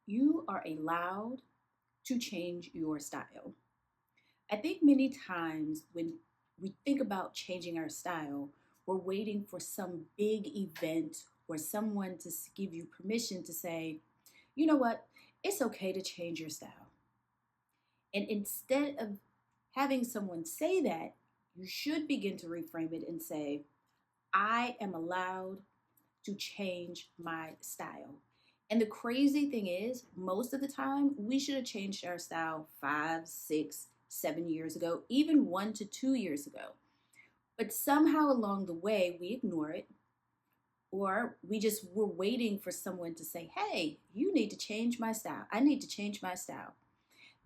You are allowed to change your style. I think many times when we think about changing our style, we're waiting for some big event or someone to give you permission to say, you know what, it's okay to change your style. And instead of having someone say that, you should begin to reframe it and say, I am allowed to change my style. And the crazy thing is, most of the time, we should have changed our style 5, 6, 7 years ago, even 1 to 2 years ago. But somehow along the way, we ignore it, or we just were waiting for someone to say, hey, you need to change my style. I need to change my style.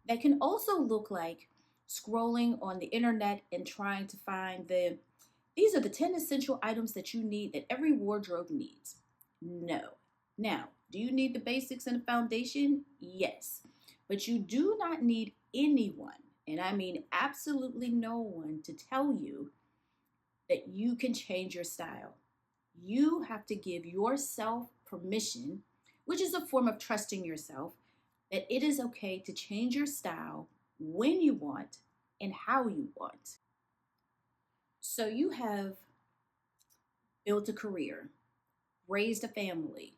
That can also look like scrolling on the internet and trying to find these are the 10 essential items that you need that every wardrobe needs. No. Now, do you need the basics and the foundation? Yes. But you do not need anyone, and I mean absolutely no one, to tell you that you can change your style. You have to give yourself permission, which is a form of trusting yourself, that it is okay to change your style when you want and how you want. So you have built a career, raised a family,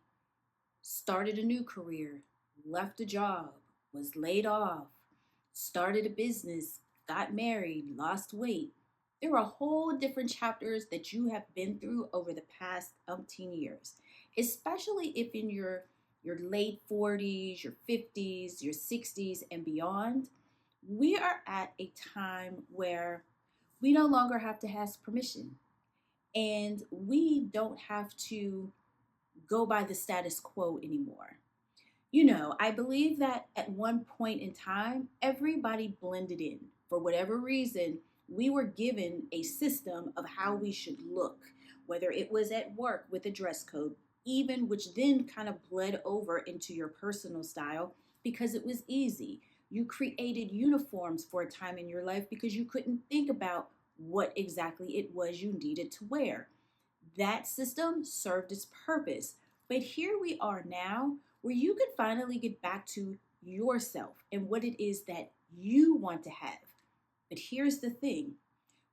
started a new career, left a job, was laid off, started a business, got married, lost weight. There are whole different chapters that you have been through over the past umpteen years, especially if in your late 40s, your 50s, your 60s, and beyond. We are at a time where we no longer have to ask permission, and we don't have to go by the status quo anymore. I believe that at one point in time, everybody blended in. For whatever reason, we were given a system of how we should look, whether it was at work with a dress code, even which then kind of bled over into your personal style because it was easy. You created uniforms for a time in your life because you couldn't think about what exactly it was you needed to wear. That system served its purpose. But here we are now where you can finally get back to yourself and what it is that you want to have. But here's the thing,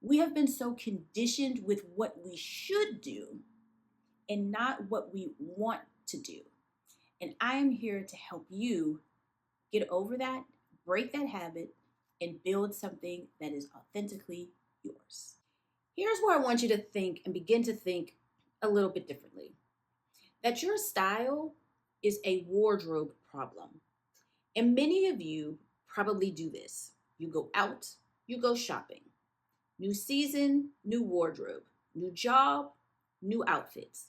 we have been so conditioned with what we should do and not what we want to do. And I am here to help you get over that, break that habit, and build something that is authentically yours. Here's where I want you to think and begin to think a little bit differently, that your style is a wardrobe problem. And many of you probably do this. You go out, you go shopping. New season, new wardrobe. New job, new outfits.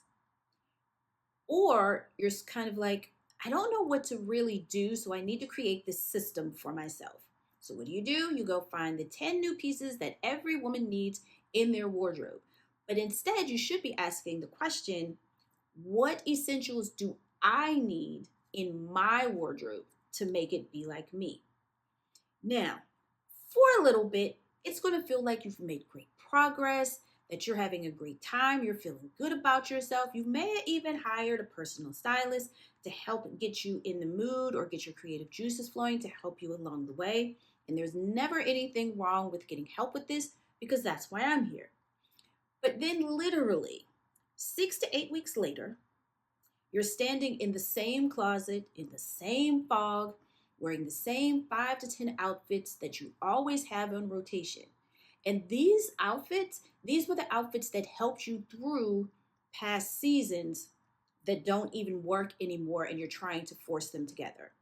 Or you're kind of like, I don't know what to really do, so I need to create this system for myself. So what do? You go find the 10 new pieces that every woman needs in their wardrobe. But instead, you should be asking the question, what essentials do I need in my wardrobe to make it be like me? Now, for a little bit, it's going to feel like you've made great progress, that you're having a great time, you're feeling good about yourself. You may have even hired a personal stylist to help get you in the mood or get your creative juices flowing to help you along the way. And there's never anything wrong with getting help with this because that's why I'm here. But then, literally, 6 to 8 weeks later, you're standing in the same closet, in the same fog, wearing the same 5 to 10 outfits that you always have on rotation. And these outfits, these were the outfits that helped you through past seasons that don't even work anymore and you're trying to force them together.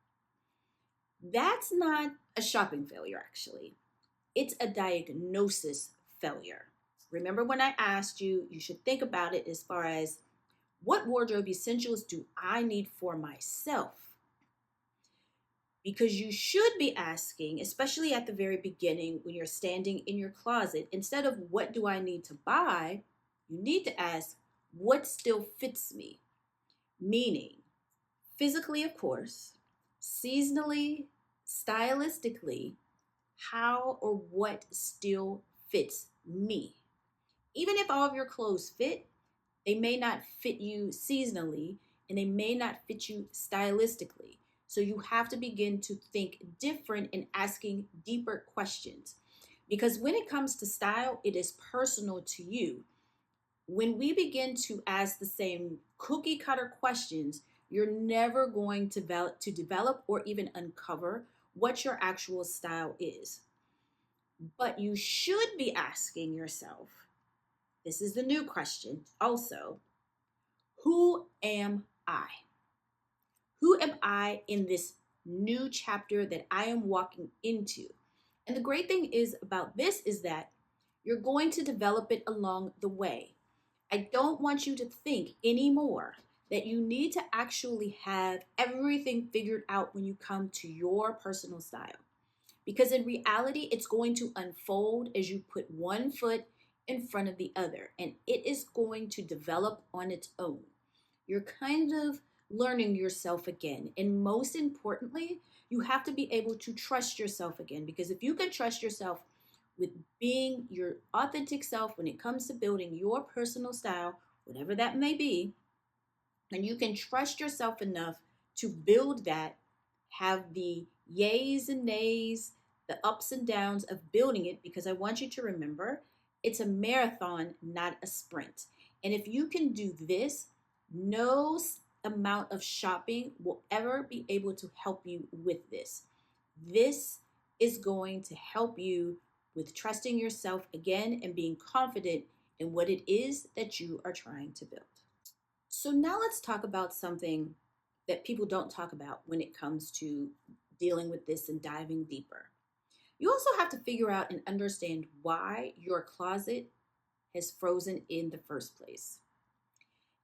That's not a shopping failure, actually. It's a diagnosis failure. Remember when I asked you, you should think about it as far as what wardrobe essentials do I need for myself? Because you should be asking, especially at the very beginning when you're standing in your closet, instead of what do I need to buy, you need to ask what still fits me. Meaning, physically, of course, seasonally, stylistically, how or what still fits me. Even if all of your clothes fit, they may not fit you seasonally and they may not fit you stylistically. So you have to begin to think different and asking deeper questions. Because when it comes to style, it is personal to you. When we begin to ask the same cookie cutter questions, you're never going to develop or even uncover what your actual style is. But you should be asking yourself, this is the new question also, who am I? Who am I in this new chapter that I am walking into? And the great thing is about this is that you're going to develop it along the way. I don't want you to think anymore that you need to actually have everything figured out when you come to your personal style. Because in reality, it's going to unfold as you put one foot in front of the other, and it is going to develop on its own. You're kind of learning yourself again. And most importantly, you have to be able to trust yourself again. Because if you can trust yourself with being your authentic self when it comes to building your personal style, whatever that may be, and you can trust yourself enough to build that, have the yays and nays, the ups and downs of building it, because I want you to remember it's a marathon, not a sprint. And if you can do this, no amount of shopping will ever be able to help you with this. This is going to help you with trusting yourself again and being confident in what it is that you are trying to build. So now let's talk about something that people don't talk about when it comes to dealing with this and diving deeper. You also have to figure out and understand why your closet has frozen in the first place.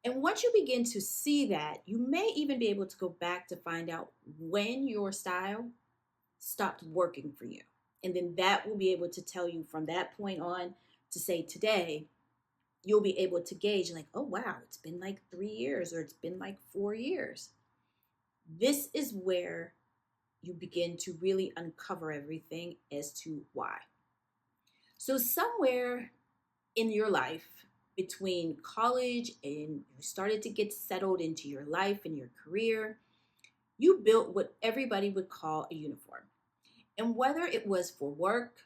And once you begin to see that, you may even be able to go back to find out when your style stopped working for you. And then that will be able to tell you from that point on to say today, you'll be able to gauge like, oh, wow, it's been like 3 years or it's been like 4 years. This is where you begin to really uncover everything as to why. So somewhere in your life between college and you started to get settled into your life and your career, you built what everybody would call a uniform. And whether it was for work,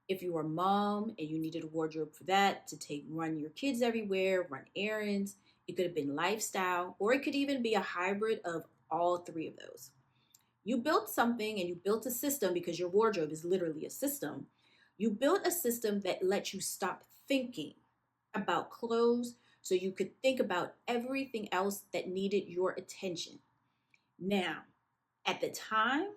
if you were a mom and you needed a wardrobe for that to run your kids everywhere, run errands, it could have been lifestyle, or it could even be a hybrid of all three of those. You built something and you built a system because your wardrobe is literally a system. You built a system that lets you stop thinking about clothes so you could think about everything else that needed your attention. Now, at the time,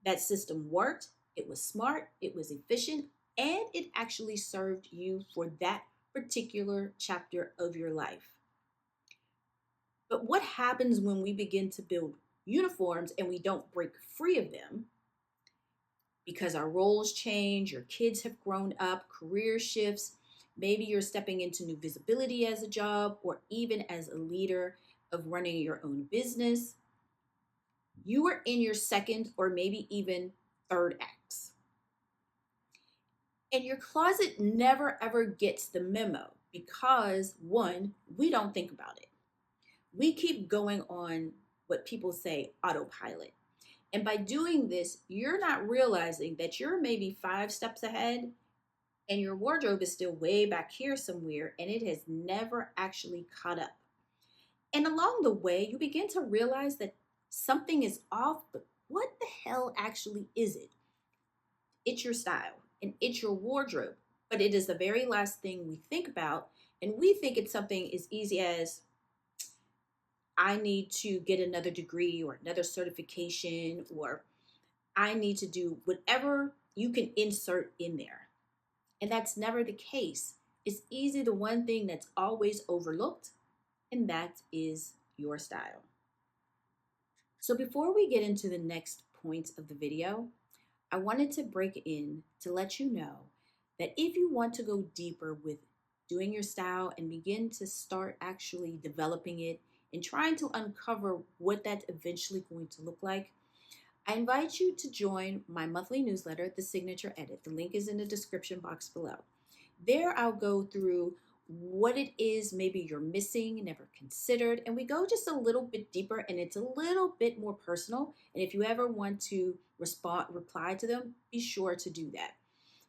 that system worked, it was smart, it was efficient, and it actually served you for that particular chapter of your life. But what happens when we begin to build uniforms and we don't break free of them? Because our roles change, your kids have grown up, career shifts, maybe you're stepping into new visibility as a job or even as a leader of running your own business. You are in your second or maybe even third acts. And your closet never ever gets the memo because, one, we don't think about it. We keep going on what people say autopilot. And by doing this, you're not realizing that you're maybe 5 steps ahead and your wardrobe is still way back here somewhere and it has never actually caught up. And along the way, you begin to realize that something is off, but what the hell actually is it? It's your style and it's your wardrobe, but it is the very last thing we think about. And we think it's something as easy as I need to get another degree or another certification, or I need to do whatever you can insert in there. And that's never the case. It's easy the one thing that's always overlooked, and that is your style. So before we get into the next points of the video, I wanted to break in to let you know that if you want to go deeper with doing your style and begin to start actually developing it and trying to uncover what that's eventually going to look like, I invite you to join my monthly newsletter, The Signature Edit. The link is in the description box below. There I'll go through what it is maybe you're missing, never considered, and we go just a little bit deeper and it's a little bit more personal. And if you ever want to reply to them, be sure to do that.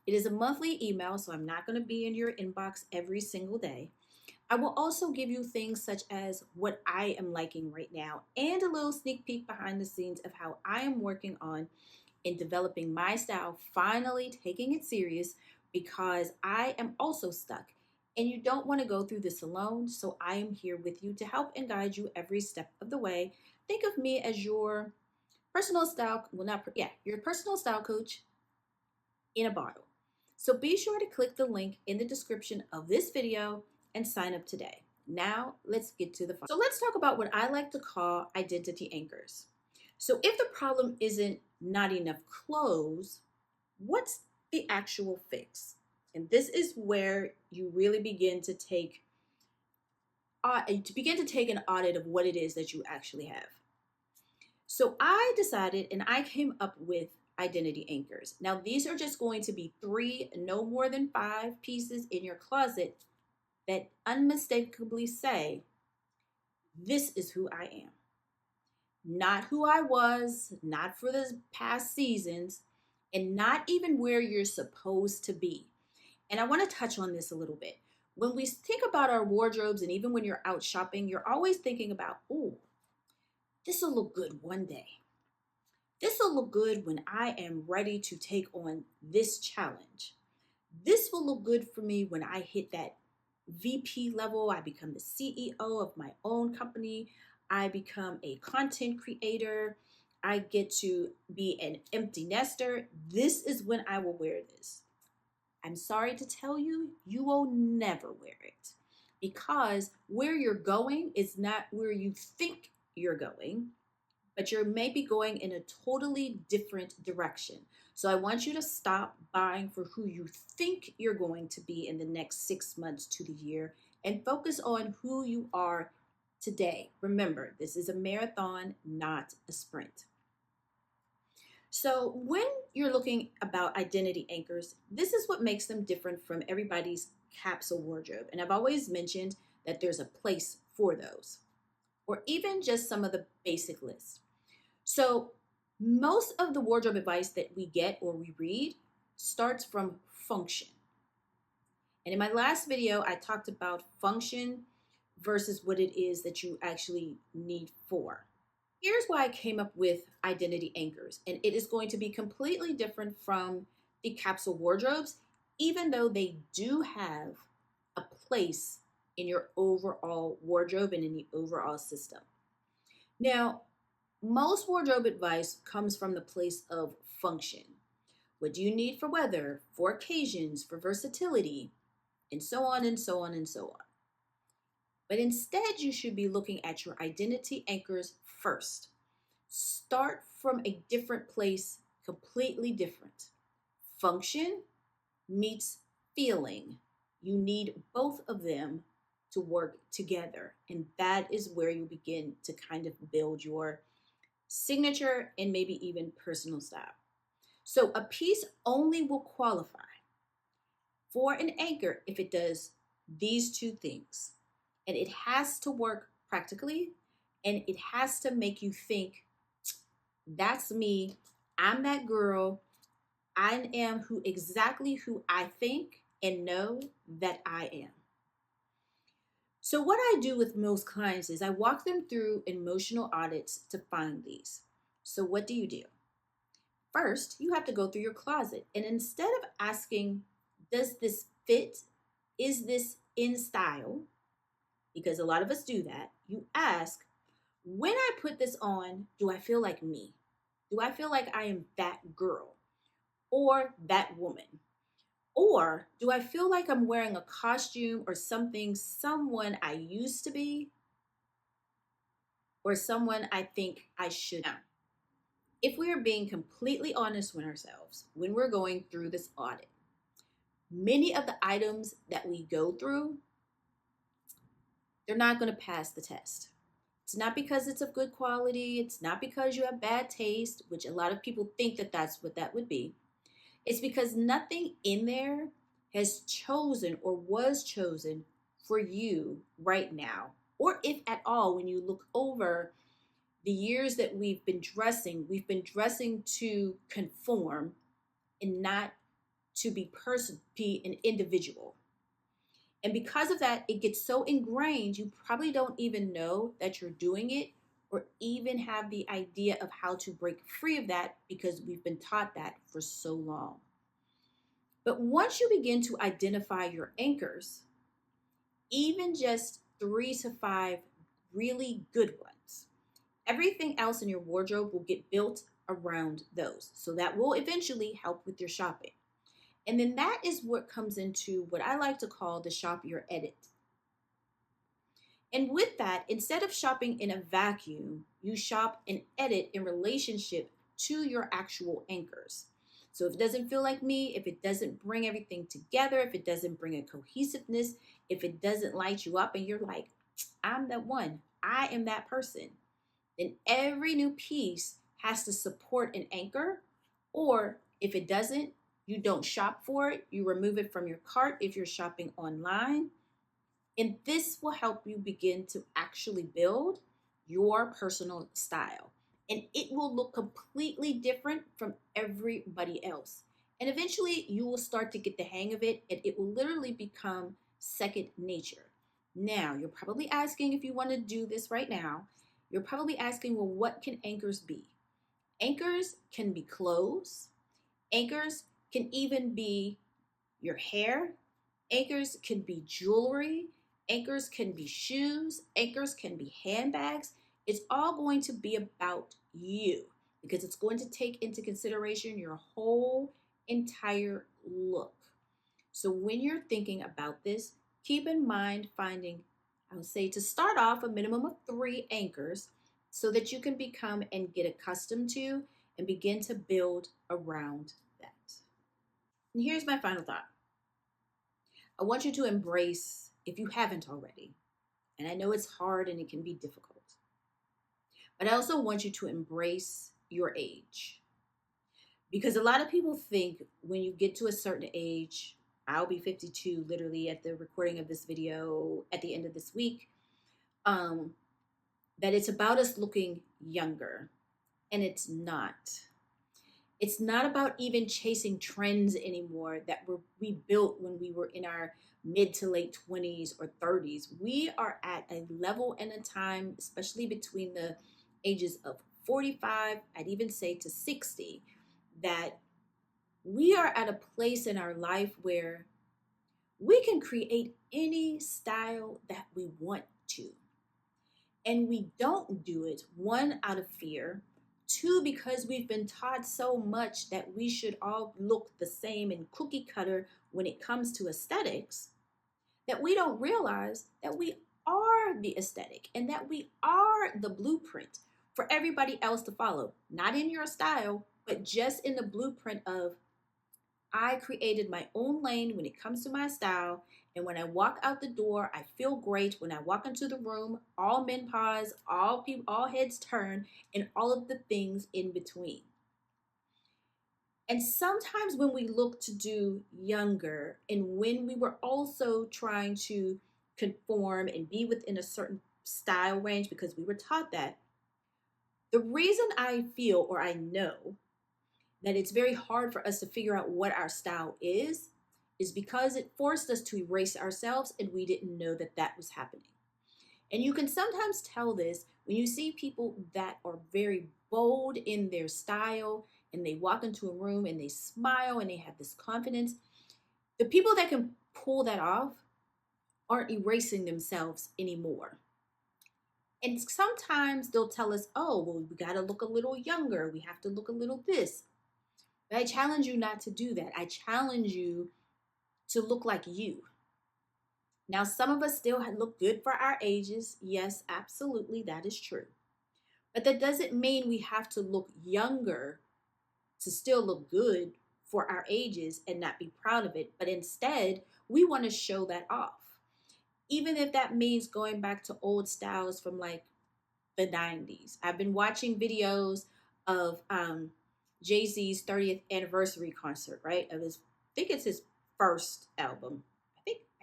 It is a monthly email, so I'm not going to be in your inbox every single day. I will also give you things such as what I am liking right now and a little sneak peek behind the scenes of how I am working on in developing my style, finally taking it serious because I am also stuck. And you don't want to go through this alone, so I am here with you to help and guide you every step of the way. Think of me as your personal style, well, not, yeah, your personal style coach in a bottle. So be sure to click the link in the description of this video and sign up today. Now, let's get to the fun. So let's talk about what I like to call identity anchors. So if the problem isn't not enough clothes, what's the actual fix? And this is where you really begin to take an audit of what it is that you actually have. So I decided and I came up with identity anchors. Now, these are just going to be 3, no more than 5 pieces in your closet that unmistakably say, this is who I am. Not who I was, not for the past seasons, and not even where you're supposed to be. And I want to touch on this a little bit. When we think about our wardrobes, and even when you're out shopping, you're always thinking about, oh, this will look good one day. This will look good when I am ready to take on this challenge. This will look good for me when I hit that VP level. I become the CEO of my own company. I become a content creator. I get to be an empty nester. This is when I will wear this. I'm sorry to tell you, you will never wear it because where you're going is not where you think you're going, but you're maybe going in a totally different direction. So I want you to stop buying for who you think you're going to be in the next 6 months to the year and focus on who you are today. Remember, this is a marathon, not a sprint. So when you're looking about identity anchors, this is what makes them different from everybody's capsule wardrobe. And I've always mentioned that there's a place for those, or even just some of the basic lists. So most of the wardrobe advice that we get or we read starts from function. And in my last video, I talked about function versus what it is that you actually need for. Here's why I came up with identity anchors, and it is going to be completely different from the capsule wardrobes, even though they do have a place in your overall wardrobe and in the overall system. Now, most wardrobe advice comes from the place of function. What do you need for weather, for occasions, for versatility, and so on and so on and so on. But instead, you should be looking at your identity anchors first. Start from a different place, completely different. Function meets feeling. You need both of them to work together. And that is where you begin to kind of build your signature and maybe even personal style. So a piece only will qualify for an anchor if it does these 2 things. And it has to work practically, and it has to make you think, that's me, I'm that girl, I am exactly who I think and know that I am. So what I do with most clients is I walk them through emotional audits to find these. So what do? First, you have to go through your closet, and instead of asking, does this fit? Is this in style? Because a lot of us do that. You ask, when I put this on, do I feel like me? Do I feel like I am that girl or that woman? Or do I feel like I'm wearing a costume or something, someone I used to be, or someone I think I should now? If we are being completely honest with ourselves when we're going through this audit, many of the items that we go through, they're not going to pass the test. It's not because it's of good quality. It's not because you have bad taste, which a lot of people think that that's what that would be. It's because nothing in there has chosen or was chosen for you right now, or if at all, when you look over the years that we've been dressing to conform and not to be an individual. And because of that, it gets so ingrained, you probably don't even know that you're doing it or even have the idea of how to break free of that because we've been taught that for so long. But once you begin to identify your anchors, even just 3 to 5 really good ones, everything else in your wardrobe will get built around those. So that will eventually help with your shopping. And then that is what comes into what I like to call the shop your edit. And with that, instead of shopping in a vacuum, you shop and edit in relationship to your actual anchors. So if it doesn't feel like me, if it doesn't bring everything together, if it doesn't bring a cohesiveness, if it doesn't light you up and you're like, I'm that one, I am that person, then every new piece has to support an anchor. Or if it doesn't, you don't shop for it, you remove it from your cart if you're shopping online. And this will help you begin to actually build your personal style. And it will look completely different from everybody else. And eventually you will start to get the hang of it and it will literally become second nature. Now, you're probably asking if you want to do this right now. You're probably asking, well, what can anchors be? Anchors can be clothes. Anchors can even be your hair. Anchors can be jewelry. Anchors can be shoes. Anchors can be handbags. It's all going to be about you because it's going to take into consideration your whole entire look. So when you're thinking about this, keep in mind finding, I would say, to start off, a minimum of 3 anchors so that you can become and get accustomed to and begin to build around that. And here's my final thought. I want you to embrace, if you haven't already, and I know it's hard and it can be difficult, but I also want you to embrace your age. Because a lot of people think when you get to a certain age, I'll be 52 literally at the recording of this video at the end of this week, that it's about us looking younger. And it's not. It's not about even chasing trends anymore that we built when we were in our mid to late 20s or 30s. We are at a level and a time, especially between the ages of 45, I'd even say to 60, that we are at a place in our life where we can create any style that we want to. And we don't do it, one, out of fear, two, because we've been taught so much that we should all look the same and cookie cutter when it comes to aesthetics, that we don't realize that we are the aesthetic and that we are the blueprint for everybody else to follow. Not in your style, but just in the blueprint of, I created my own lane when it comes to my style. And when I walk out the door, I feel great. When I walk into the room, all men pause, all people, all heads turn, and all of the things in between. And sometimes when we look to do younger, and when we were also trying to conform and be within a certain style range because we were taught that, the reason I feel or I know that it's very hard for us to figure out what our style is because it forced us to erase ourselves and we didn't know that that was happening. And you can sometimes tell this when you see people that are very bold in their style and they walk into a room and they smile and they have this confidence. The people that can pull that off aren't erasing themselves anymore. And sometimes they'll tell us, oh, well, we got to look a little younger. We have to look a little this. But I challenge you not to do that. I challenge you to look like you. Now, some of us still look good for our ages. Yes, absolutely, that is true. But that doesn't mean we have to look younger to still look good for our ages and not be proud of it. But instead, we want to show that off. Even if that means going back to old styles from like the 90s. I've been watching videos of Jay-Z's 30th anniversary concert, right? Of his, I think it's his first album.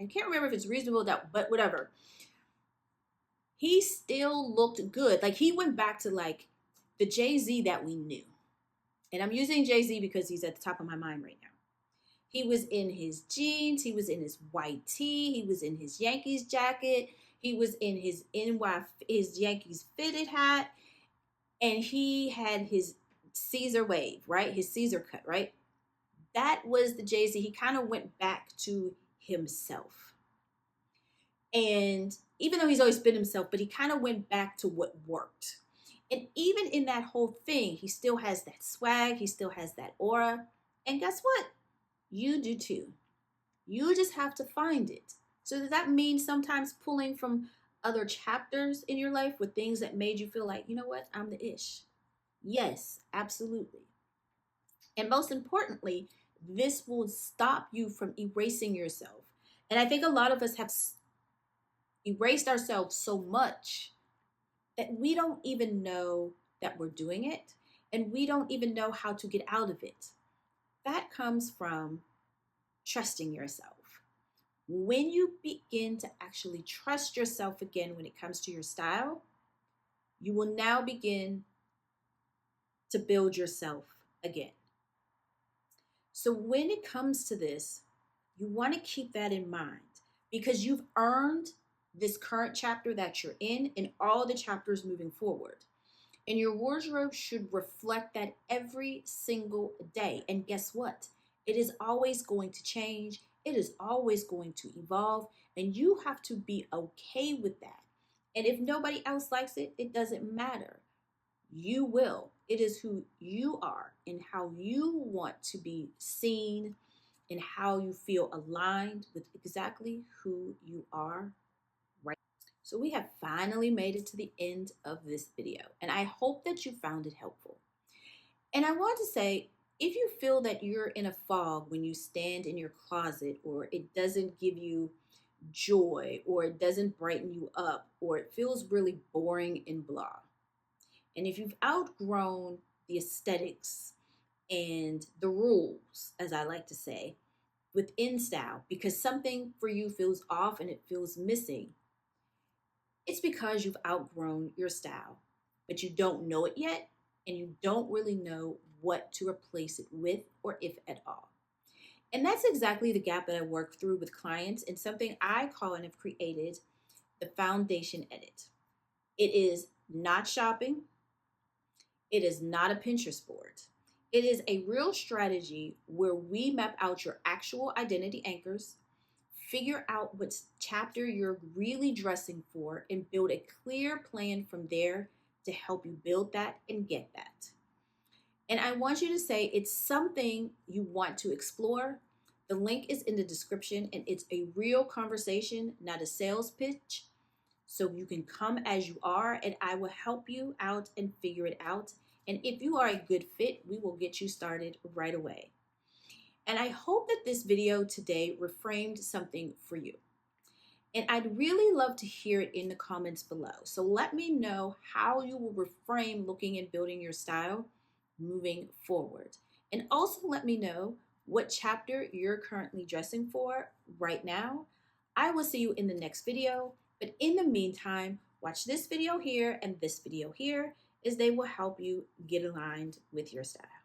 I can't remember if it's reasonable doubt, but whatever. He still looked good. Like he went back to like the Jay-Z that we knew. And I'm using Jay-Z because he's at the top of my mind right now. He was in his jeans, he was in his white tee, he was in his Yankees jacket, he was in his Yankees fitted hat, and he had his Caesar wave, right? His Caesar cut, right? That was the Jay-Z. He kind of went back to himself. And even though he's always been himself, but he kind of went back to what worked. And even in that whole thing, he still has that swag, he still has that aura. And guess what? You do too. You just have to find it. So does that mean sometimes pulling from other chapters in your life with things that made you feel like, you know what, I'm the ish? Yes, absolutely. And most importantly, this will stop you from erasing yourself. And I think a lot of us have erased ourselves so much that we don't even know that we're doing it, and we don't even know how to get out of it. That comes from trusting yourself. When you begin to actually trust yourself again when it comes to your style, you will now begin to build yourself again. So when it comes to this, you want to keep that in mind because you've earned this current chapter that you're in and all the chapters moving forward. And your wardrobe should reflect that every single day. And guess what? It is always going to change. It is always going to evolve. And you have to be okay with that. And if nobody else likes it, it doesn't matter. You will. It is who you are and how you want to be seen and how you feel aligned with exactly who you are right. So we have finally made it to the end of this video, and I hope that you found it helpful. And I want to say, if you feel that you're in a fog when you stand in your closet, or it doesn't give you joy, or it doesn't brighten you up, or it feels really boring and blah, and if you've outgrown the aesthetics and the rules, as I like to say, within style, because something for you feels off and it feels missing, it's because you've outgrown your style, but you don't know it yet, and you don't really know what to replace it with, or if at all. And that's exactly the gap that I work through with clients, and something I call and have created the foundation edit. It is not shopping. It is not a Pinterest board. It is a real strategy where we map out your actual identity anchors, figure out what chapter you're really dressing for, and build a clear plan from there to help you build that and get that. And I want you to say it's something you want to explore. The link is in the description, and it's a real conversation, not a sales pitch. So you can come as you are, and I will help you out and figure it out. And if you are a good fit, we will get you started right away. And I hope that this video today reframed something for you. And I'd really love to hear it in the comments below. So let me know how you will reframe looking and building your style moving forward. And also let me know what chapter you're currently dressing for right now. I will see you in the next video. But in the meantime, watch this video here and this video here, as they will help you get aligned with your style.